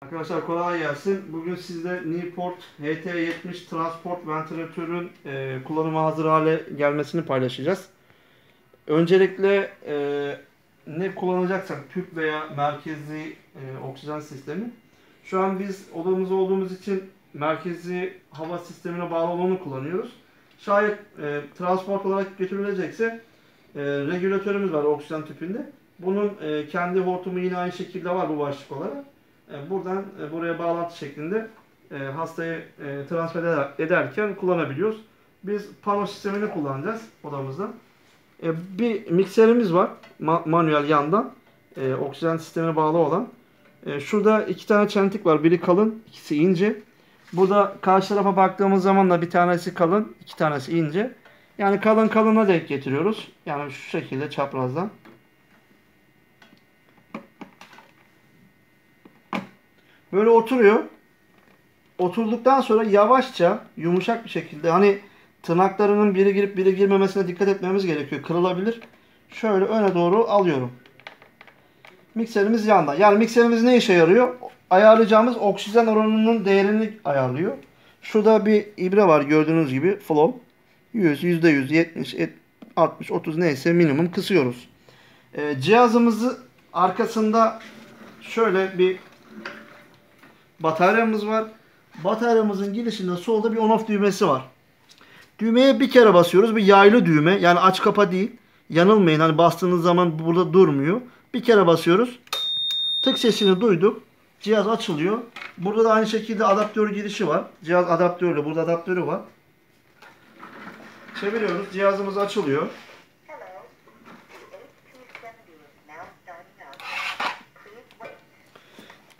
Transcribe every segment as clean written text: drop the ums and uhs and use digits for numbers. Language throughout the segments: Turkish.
Arkadaşlar kolay gelsin. Bugün sizde Newport HT70 Transport Ventilatör'ün kullanıma hazır hale gelmesini paylaşacağız. Öncelikle ne kullanacaksak tüp veya merkezi oksijen sistemi. Şu an biz odamızda olduğumuz için merkezi hava sistemine bağlı olanı kullanıyoruz. Şayet transport olarak götürülecekse regülatörümüz var oksijen tüpünde. Bunun kendi hortumu yine aynı şekilde var bu başlık olarak. Buradan buraya bağlantı şeklinde hastayı transfer ederken kullanabiliyoruz. Biz pano sistemini kullanacağız odamızda. Bir mikserimiz var manuel yandan oksijen sistemine bağlı olan. Şurada iki tane çentik var. Biri kalın, ikisi ince. Burada karşı tarafa baktığımız zaman da bir tanesi kalın, iki tanesi ince. Yani kalın kalına denk getiriyoruz. Yani şu şekilde çaprazdan. Böyle oturuyor. Oturduktan sonra yavaşça, yumuşak bir şekilde hani tırnaklarının biri girip biri girmemesine dikkat etmemiz gerekiyor. Kırılabilir. Şöyle öne doğru alıyorum. Mikserimiz yanda. Yani mikserimiz ne işe yarıyor? Ayarlayacağımız oksijen oranının değerini ayarlıyor. Şurada bir ibre var gördüğünüz gibi. Flow. 100, %100, 70, 60, 30 neyse minimum kısıyoruz. Cihazımızı arkasında şöyle bir bataryamız var. Bataryamızın girişinde solda bir on-off düğmesi var. Düğmeye bir kere basıyoruz. Bir yaylı düğme. Yani aç kapa değil. Yanılmayın. Hani bastığınız zaman burada durmuyor. Bir kere basıyoruz. Tık sesini duyduk. Cihaz açılıyor. Burada da aynı şekilde adaptör girişi var. Cihaz adaptörlü. Burada adaptörü var. Çeviriyoruz. Cihazımız açılıyor.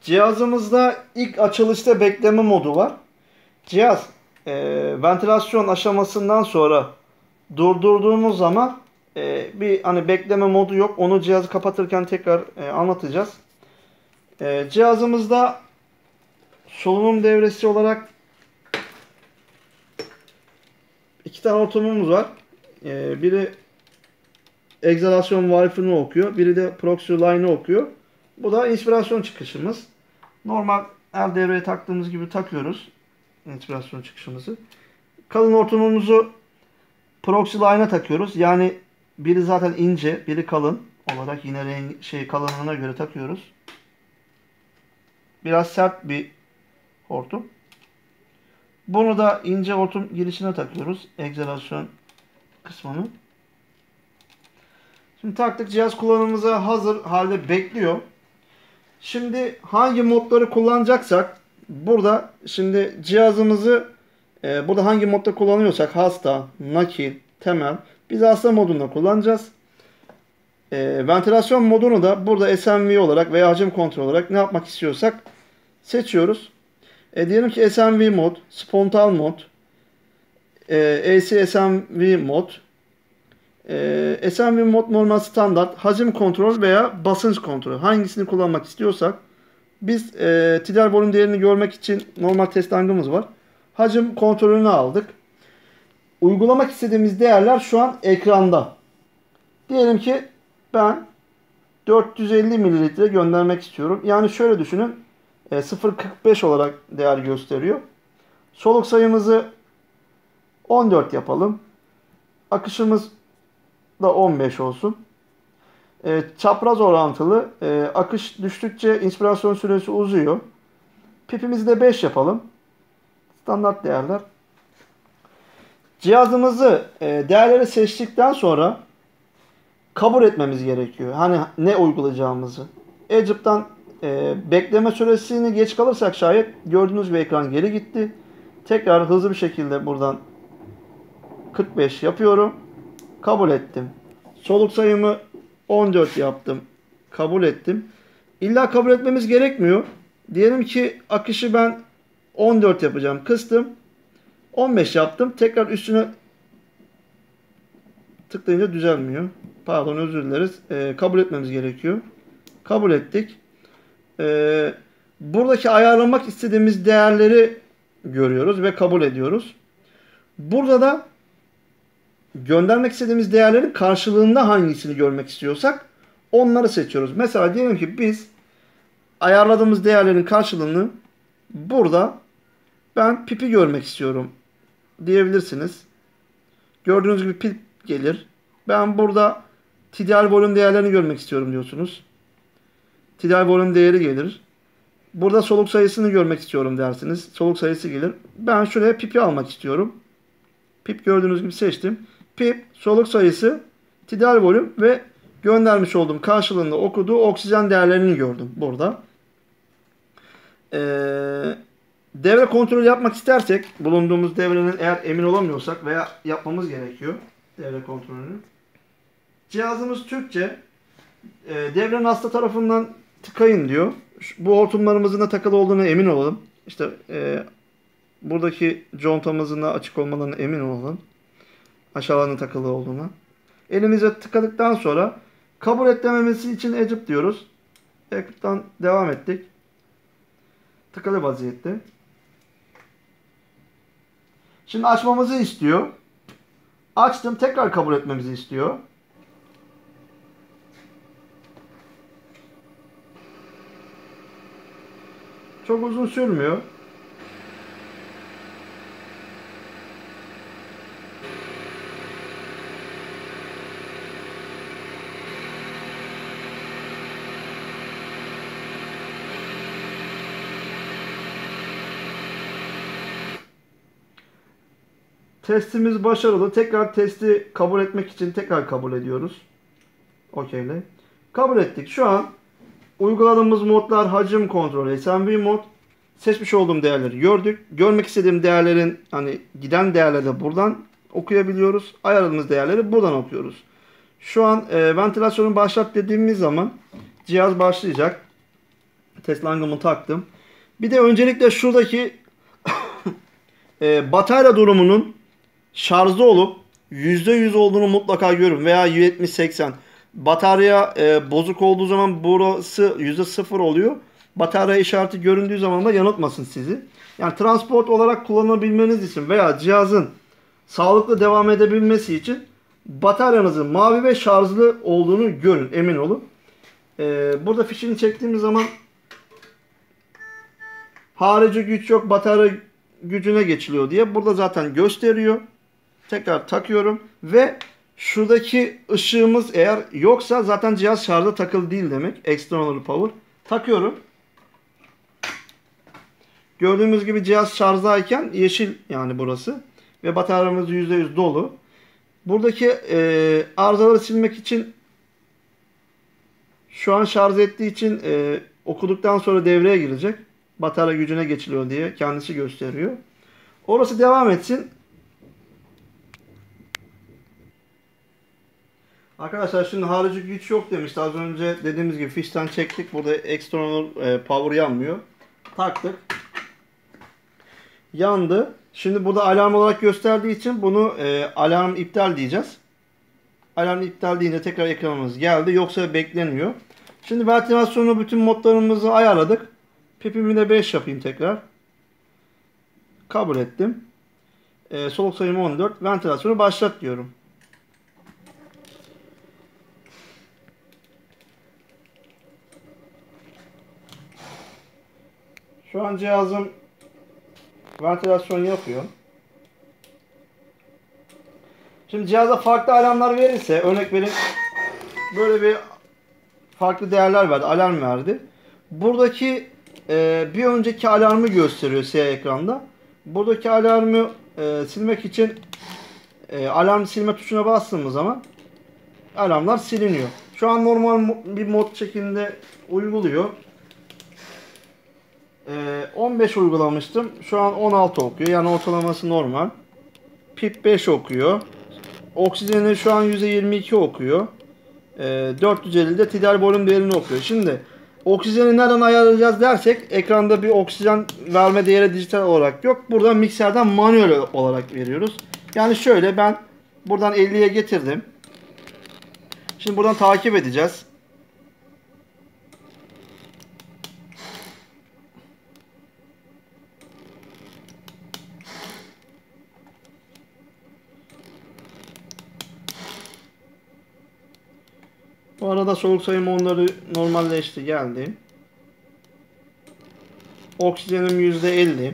Cihazımızda ilk açılışta bekleme modu var. Cihaz ventilasyon aşamasından sonra durdurduğumuz zaman bir hani bekleme modu yok. Onu cihazı kapatırken tekrar anlatacağız. Cihazımızda solunum devresi olarak iki tane hortumumuz var. Biri egzalasyon valfını okuyor. Biri de proxy line'ı okuyor. Bu da inspirasyon çıkışımız. Normal el devreye taktığımız gibi takıyoruz. İnspirasyon çıkışımızı. Kalın hortumumuzu proxy line'a takıyoruz. Yani biri zaten ince, biri kalın olarak yine kalınlığına göre takıyoruz. Biraz sert bir hortum. Bunu da ince hortum girişine takıyoruz. Egzalasyon kısmını. Şimdi taktık. Cihaz kullanımımıza hazır halde bekliyor. Şimdi hangi modları kullanacaksak burada şimdi cihazımızı burada hangi modda kullanıyorsak hasta, nakil, temel biz hasta modunda kullanacağız. Ventilasyon modunu da burada SMV olarak veya hacim kontrol olarak ne yapmak istiyorsak seçiyoruz. Diyelim ki SMV mod, spontan mod, AC SMV mod, SMV mod normal standart, hacim kontrol veya basınç kontrol hangisini kullanmak istiyorsak biz tidal volüm değerini görmek için normal test hangımız var. Hacim kontrolünü aldık. Uygulamak istediğimiz değerler şu an ekranda. Diyelim ki ben 450 mililitre göndermek istiyorum. Yani şöyle düşünün. 0.45 olarak değer gösteriyor. Soluk sayımızı 14 yapalım. Akışımız da 15 olsun. Çapraz orantılı. Akış düştükçe inspirasyon süresi uzuyor. Pipimizi de 5 yapalım. Standart değerler. Cihazımızı değerleri seçtikten sonra kabul etmemiz gerekiyor. Hani ne uygulayacağımızı. Egypt'tan bekleme süresini geç kalırsak şayet gördüğünüz bir ekran geri gitti. Tekrar hızlı bir şekilde buradan 45 yapıyorum. Kabul ettim. Soluk sayımı 14 yaptım. Kabul ettim. İlla kabul etmemiz gerekmiyor. Diyelim ki akışı ben 14 yapacağım. Kıstım. 15 yaptım. Tekrar üstüne tıklayınca düzelmiyor. Pardon özür dileriz. Kabul etmemiz gerekiyor. Kabul ettik. Buradaki ayarlamak istediğimiz değerleri görüyoruz ve kabul ediyoruz. Burada da göndermek istediğimiz değerlerin karşılığında hangisini görmek istiyorsak onları seçiyoruz. Mesela diyelim ki biz ayarladığımız değerlerin karşılığını burada ben pipi görmek istiyorum diyebilirsiniz. Gördüğünüz gibi pip gelir. Ben burada TDR volüm değerlerini görmek istiyorum diyorsunuz. TDR volüm değeri gelir. Burada soluk sayısını görmek istiyorum dersiniz. Soluk sayısı gelir. Ben şuraya pipi almak istiyorum. Pip gördüğünüz gibi seçtim. Pip, soluk sayısı, TDR volüm ve göndermiş olduğum karşılığında okuduğu oksijen değerlerini gördüm burada. Devre kontrolü yapmak istersek, bulunduğumuz devrenin eğer emin olamıyorsak veya yapmamız gerekiyor devre kontrolünü. Cihazımız Türkçe. Devrenin hasta tarafından tıkayın diyor. Bu hortumlarımızın da takılı olduğuna emin olalım. İşte buradaki contamızın da açık olmalarına emin olalım. Aşağılarının takılı olduğuna. Elimize tıkadıktan sonra kabul et dememesi için Egypt diyoruz. Egypt'tan devam ettik. Tıkalı vaziyette. Şimdi açmamızı istiyor. Açtım. Tekrar kabul etmemizi istiyor. Çok uzun sürmüyor. Testimiz başarılı. Tekrar testi kabul etmek için tekrar kabul ediyoruz. Okeyle. Kabul ettik. Şu an uyguladığımız modlar hacim kontrolü, SMV mod. Seçmiş olduğum değerleri gördük. Görmek istediğim değerlerin hani giden değerleri de buradan okuyabiliyoruz. Ayarladığımız değerleri buradan okuyoruz. Şu an ventilasyonu başlat dediğimiz zaman cihaz başlayacak. Test langımı taktım. Bir de öncelikle şuradaki batarya durumunun şarjda olup %100 olduğunu mutlaka görün veya 70-80. Batarya bozuk olduğu zaman burası %0 oluyor. Batarya işareti göründüğü zaman da yanıltmasın sizi. Yani transport olarak kullanabilmeniz için veya cihazın sağlıklı devam edebilmesi için bataryanızın mavi ve şarjlı olduğunu görün, emin olun. Burada fişini çektiğimiz zaman harici güç yok, batarya gücüne geçiliyor diye burada zaten gösteriyor. Tekrar takıyorum ve şuradaki ışığımız eğer yoksa zaten cihaz şarja takılı değil demek. External power. Takıyorum. Gördüğümüz gibi cihaz şarjdayken yeşil yani burası. Ve bataryamız %100 dolu. Buradaki arızaları silmek için şu an şarj ettiği için okuduktan sonra devreye girecek. Batarya gücüne geçiliyor diye kendisi gösteriyor. Orası devam etsin. Arkadaşlar şimdi harici güç yok demişti. Az önce dediğimiz gibi fişten çektik. Burada external power yanmıyor. Taktık. Yandı. Şimdi burada alarm olarak gösterdiği için bunu alarm iptal diyeceğiz. Alarm iptal deyince tekrar ekranımız geldi. Yoksa bekleniyor. Şimdi ventilasyonu bütün modlarımızı ayarladık. Pipimi de 5 yapayım tekrar. Kabul ettim. Soluk sayımı 14. Ventilasyonu başlat diyorum. Şu an cihazım ventilasyon yapıyor. Şimdi cihaza farklı alarmlar verirse, örnek verin böyle bir farklı değerler verdi, alarm verdi. Buradaki bir önceki alarmı gösteriyor siyah ekranda. Buradaki alarmı silmek için alarm silme tuşuna bastığımız zaman alarmlar siliniyor. Şu an normal bir mod şeklinde uyguluyor. 15 uygulamıştım. Şu an 16 okuyor. Yani ortalaması normal. Pip 5 okuyor. Oksijeni şu an %22 okuyor. 450'de TDR volüm değerini okuyor. Şimdi oksijeni nereden ayarlayacağız dersek ekranda bir oksijen verme değeri dijital olarak yok. Burada mikserden manuel olarak veriyoruz. Yani şöyle ben buradan 50'ye getirdim. Şimdi buradan takip edeceğiz. Bu arada soluk sayım onları normalleşti geldi. Oksijenim %50.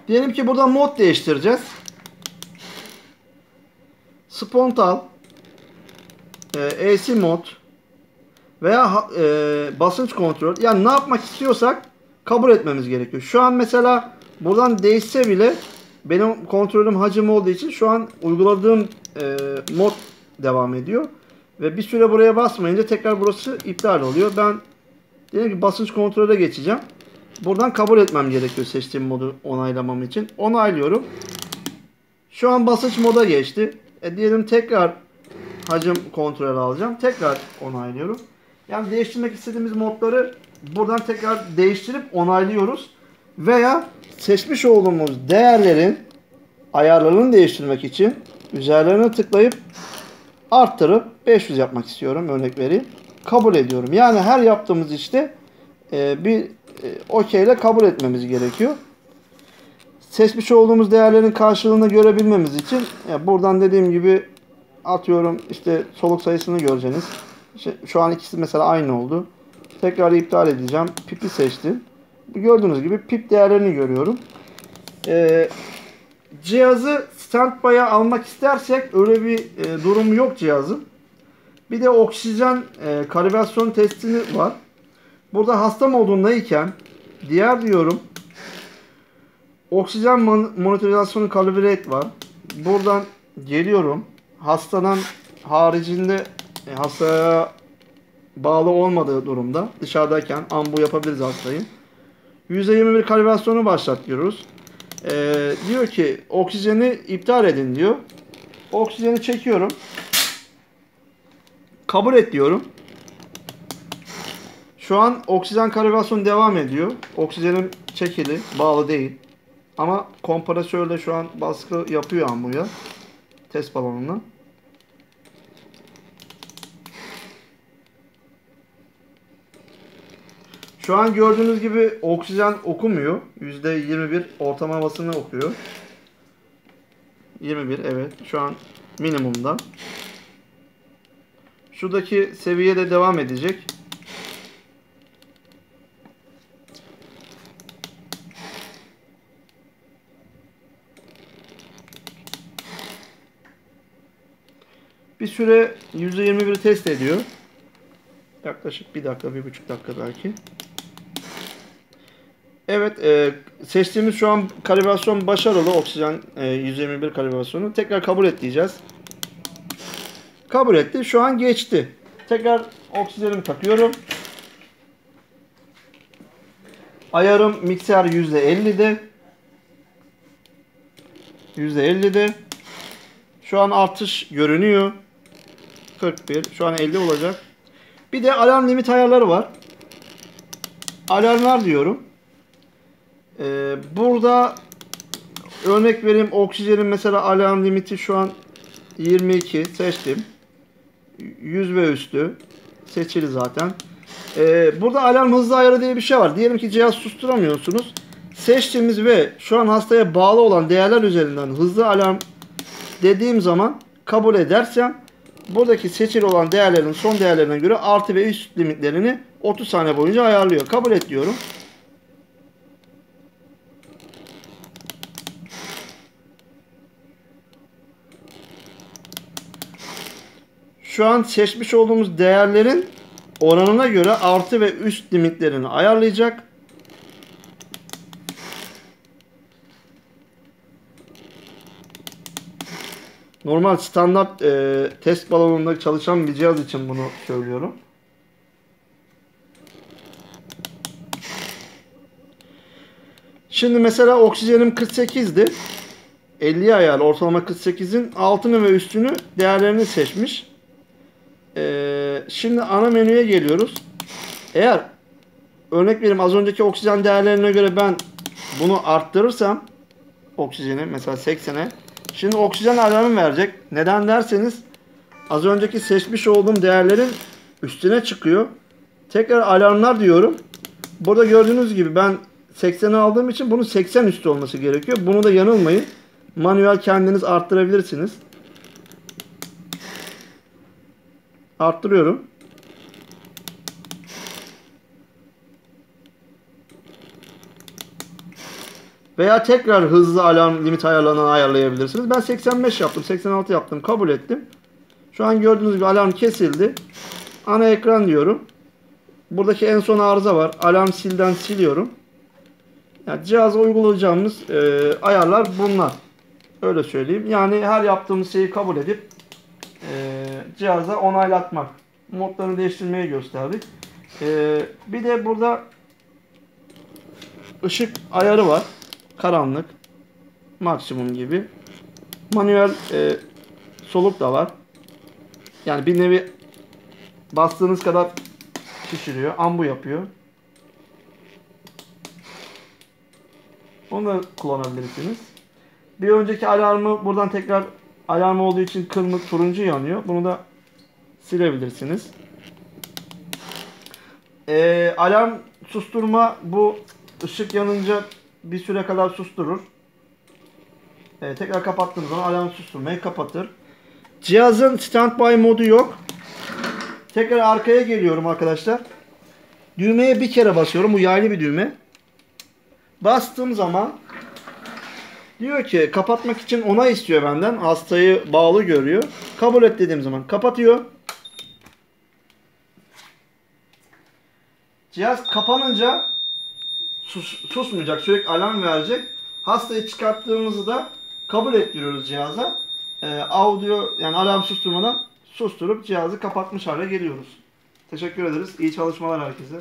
Diyelim ki burada mod değiştireceğiz. Spontan, AC mod veya basınç kontrol. Yani ne yapmak istiyorsak kabul etmemiz gerekiyor. Şu an mesela buradan değişse bile benim kontrolüm hacim olduğu için şu an uyguladığım mod devam ediyor. Ve bir süre buraya basmayınca tekrar burası iptal oluyor. Ben diyelim ki basınç kontrole geçeceğim. Buradan kabul etmem gerekiyor seçtiğim modu onaylamam için. Onaylıyorum. Şu an basınç moda geçti. Diyelim tekrar hacim kontrol alacağım. Tekrar onaylıyorum. Yani değiştirmek istediğimiz modları buradan tekrar değiştirip onaylıyoruz. Veya seçmiş olduğumuz değerlerin ayarlarını değiştirmek için üzerlerine tıklayıp arttırıp 500 yapmak istiyorum. Örnek vereyim. Kabul ediyorum. Yani her yaptığımız işte bir OK ile kabul etmemiz gerekiyor. Seçmiş olduğumuz değerlerin karşılığını görebilmemiz için buradan dediğim gibi atıyorum işte soluk sayısını göreceksiniz. Şu an ikisi mesela aynı oldu. Tekrar iptal edeceğim. Pip'i seçtim. Gördüğünüz gibi pip değerlerini görüyorum. Cihazı standby'a almak istersek öyle bir durum yok cihazın. Bir de oksijen kalibrasyon testini var. Burada hasta modundayken diğer diyorum oksijen monitorizasyonu kalibrate var. Buradan geliyorum. Hastanın haricinde hastaya bağlı olmadığı durumda dışarıdayken ambu yapabiliriz hastayı. %21 kalibrasyonu başlat diyoruz. Diyor ki oksijeni iptal edin diyor. Oksijeni çekiyorum. Kabul et diyorum. Şu an oksijen kalibrasyonu devam ediyor. Oksijenim çekili, bağlı değil. Ama kompresörle şu an baskı yapıyor ambuya. Test balonuna. Şu an gördüğünüz gibi oksijen okumuyor. %21 ortam havasını okuyor. 21 evet. Şu an minimumda. Şuradaki seviye de devam edecek. Bir süre %21'i test ediyor. Yaklaşık 1 dakika, 1,5 dakika belki. Evet, seçtiğimiz şu an kalibrasyon başarılı. Oksijen 121 kalibrasyonu. Tekrar kabul et diyeceğiz. Kabul etti. Şu an geçti. Tekrar oksijenimi takıyorum. Ayarım mikser %50'de. %50'de. Şu an artış görünüyor. 41. Şu an 50 olacak. Bir de alarm limit ayarları var. Alarmlar diyorum. Burada örnek vereyim, oksijenin mesela alarm limiti şu an 22 seçtim. 100 ve üstü seçili zaten. Burada alarm hızlı ayarı diye bir şey var. Diyelim ki cihaz susturamıyorsunuz. Seçtiğimiz ve şu an hastaya bağlı olan değerler üzerinden hızlı alarm dediğim zaman kabul edersem buradaki seçili olan değerlerin son değerlerine göre artı ve üst limitlerini 30 saniye boyunca ayarlıyor. Kabul et diyorum. Şu an seçmiş olduğumuz değerlerin oranına göre artı ve üst limitlerini ayarlayacak. Normal standart test balonunda çalışan bir cihaz için bunu söylüyorum. Şimdi mesela oksijenim 48'di. 50'ye ayarlı ortalama 48'in altını ve üstünü değerlerini seçmiş. Şimdi ana menüye geliyoruz. Eğer örnek vereyim az önceki oksijen değerlerine göre ben bunu arttırırsam oksijeni mesela 80'e şimdi oksijen alarmı verecek. Neden derseniz az önceki seçmiş olduğum değerlerin üstüne çıkıyor. Tekrar alarmlar diyorum. Burada gördüğünüz gibi ben 80'e aldığım için bunun 80 üstü olması gerekiyor. Bunu da yanılmayın. Manuel kendiniz arttırabilirsiniz. Arttırıyorum. Veya tekrar hızlı alarm limit ayarlarından ayarlayabilirsiniz. Ben 85 yaptım, 86 yaptım, kabul ettim. Şu an gördüğünüz gibi alarm kesildi. Ana ekran diyorum. Buradaki en son arıza var. Alarm silden siliyorum. Yani cihaza uygulayacağımız ayarlar bunlar. Öyle söyleyeyim. Yani her yaptığımız şeyi kabul edip cihaza onaylatmak. Modlarını değiştirmeye gösterdik. Bir de burada ışık ayarı var. Karanlık, maksimum gibi. Manuel soluk da var. Yani bir nevi bastığınız kadar şişiriyor. Ambu yapıyor. Onu da kullanabilirsiniz. Bir önceki alarmı buradan tekrar alarm olduğu için kırmızı turuncu yanıyor. Bunu da silebilirsiniz. Alarm susturma, bu ışık yanınca bir süre kadar susturur. Tekrar kapattığınız zaman alarm susturmayı kapatır. Cihazın standby modu yok. Tekrar arkaya geliyorum arkadaşlar. Düğmeye bir kere basıyorum. Bu yaylı bir düğme. Bastığım zaman diyor ki kapatmak için onay istiyor benden. Hastayı bağlı görüyor. Kabul et dediğim zaman kapatıyor. Cihaz kapanınca susmayacak. Sürekli alarm verecek. Hastayı çıkarttığımızda da kabul ettiriyoruz cihaza. Audio yani alarm susturmadan susturup cihazı kapatmış hale geliyoruz. Teşekkür ederiz. İyi çalışmalar herkese.